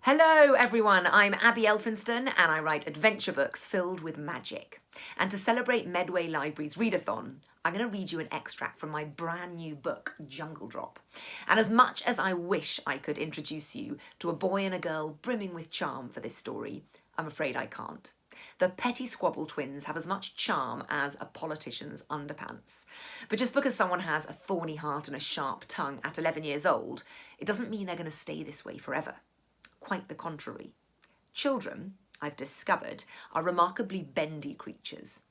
Hello everyone, I'm Abby Elphinstone and I write adventure books filled with magic. And to celebrate Medway Library's Readathon, I'm going to read you an extract from my brand new book, Jungle Drop. And as much as I wish I could introduce you to a boy and a girl brimming with charm for this story, I'm afraid I can't. The Petty Squabble Twins have as much charm as a politician's underpants. But just because someone has a thorny heart and a sharp tongue at 11 years old, it doesn't mean they're going to stay this way forever. Quite the contrary. Children, I've discovered, are remarkably bendy creatures.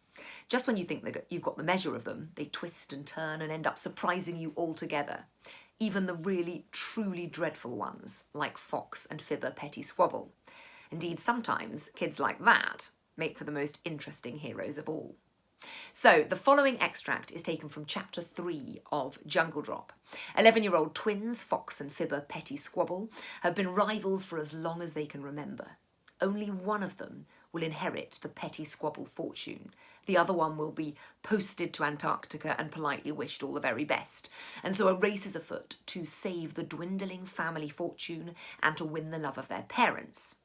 Just when you think that you've got the measure of them, they twist and turn and end up surprising you altogether. Even the really, truly dreadful ones, like Fox and Fibber Petty Squabble. Indeed, sometimes kids like that make for the most interesting heroes of all. So, the following extract is taken from chapter 3 of Jungle Drop. 11-year-old twins, Fox and Fibber Petty Squabble, have been rivals for as long as they can remember. Only one of them will inherit the Petty Squabble fortune. The other one will be posted to Antarctica and politely wished all the very best. And so a race is afoot to save the dwindling family fortune and to win the love of their parents.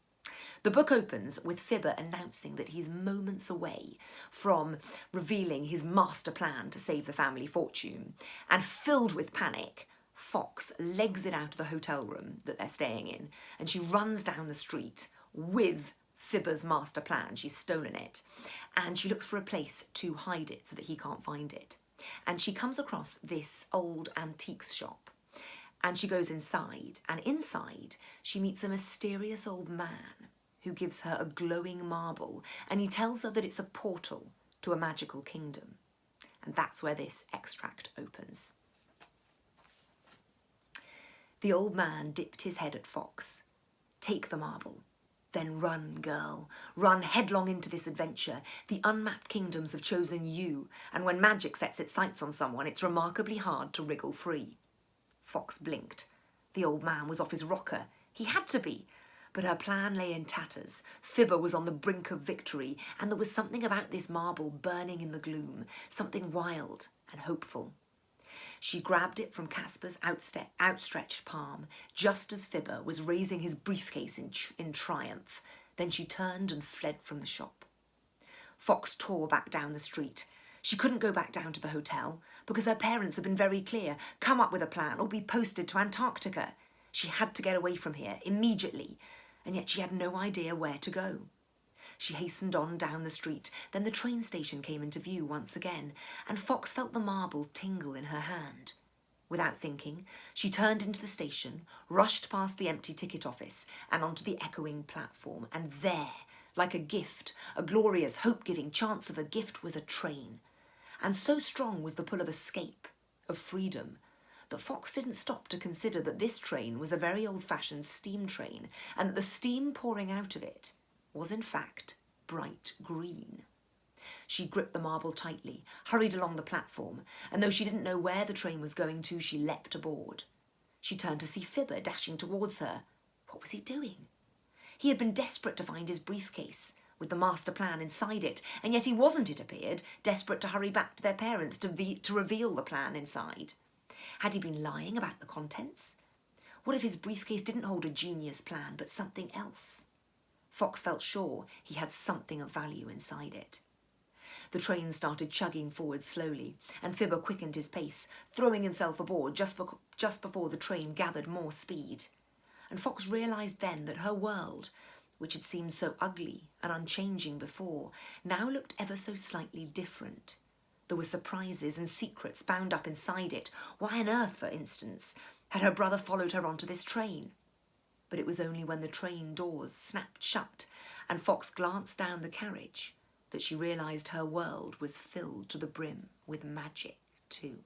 The book opens with Fibber announcing that he's moments away from revealing his master plan to save the family fortune. And filled with panic, Fox legs it out of the hotel room that they're staying in, and she runs down the street with Fibber's master plan. She's stolen it, and she looks for a place to hide it so that he can't find it. And she comes across this old antiques shop, and she goes inside, and inside she meets a mysterious old man who gives her a glowing marble, and he tells her that it's a portal to a magical kingdom. And that's where this extract opens. The old man dipped his head at Fox. "Take the marble. Then run, girl. Run headlong into this adventure. The unmapped kingdoms have chosen you, and when magic sets its sights on someone, it's remarkably hard to wriggle free." Fox blinked. The old man was off his rocker. He had to be. But her plan lay in tatters. Fibber was on the brink of victory, and there was something about this marble burning in the gloom, something wild and hopeful. She grabbed it from Casper's outstretched palm, just as Fibber was raising his briefcase in triumph. Then she turned and fled from the shop. Fox tore back down the street. She couldn't go back down to the hotel, because her parents had been very clear: come up with a plan or be posted to Antarctica. She had to get away from here, immediately, and yet she had no idea where to go. She hastened on down the street. Then the train station came into view once again, and Fox felt the marble tingle in her hand. Without thinking, she turned into the station, rushed past the empty ticket office and onto the echoing platform, and there, like a gift, a glorious, hope-giving chance of a gift, was a train. And so strong was the pull of escape, of freedom, that Fox didn't stop to consider that this train was a very old-fashioned steam train, and that the steam pouring out of it was in fact bright green. She gripped the marble tightly, hurried along the platform, and though she didn't know where the train was going to, she leapt aboard. She turned to see Fibber dashing towards her. What was he doing? He had been desperate to find his briefcase, with the master plan inside it, and yet he wasn't, it appeared, desperate to hurry back to their parents to reveal the plan inside. Had he been lying about the contents? What if his briefcase didn't hold a genius plan, but something else? Fox felt sure he had something of value inside it. The train started chugging forward slowly, and Fibber quickened his pace, throwing himself aboard just before the train gathered more speed. And Fox realised then that her world, which had seemed so ugly and unchanging before, now looked ever so slightly different. There were surprises and secrets bound up inside it. Why on earth, for instance, had her brother followed her onto this train? But it was only when the train doors snapped shut and Fox glanced down the carriage that she realised her world was filled to the brim with magic too.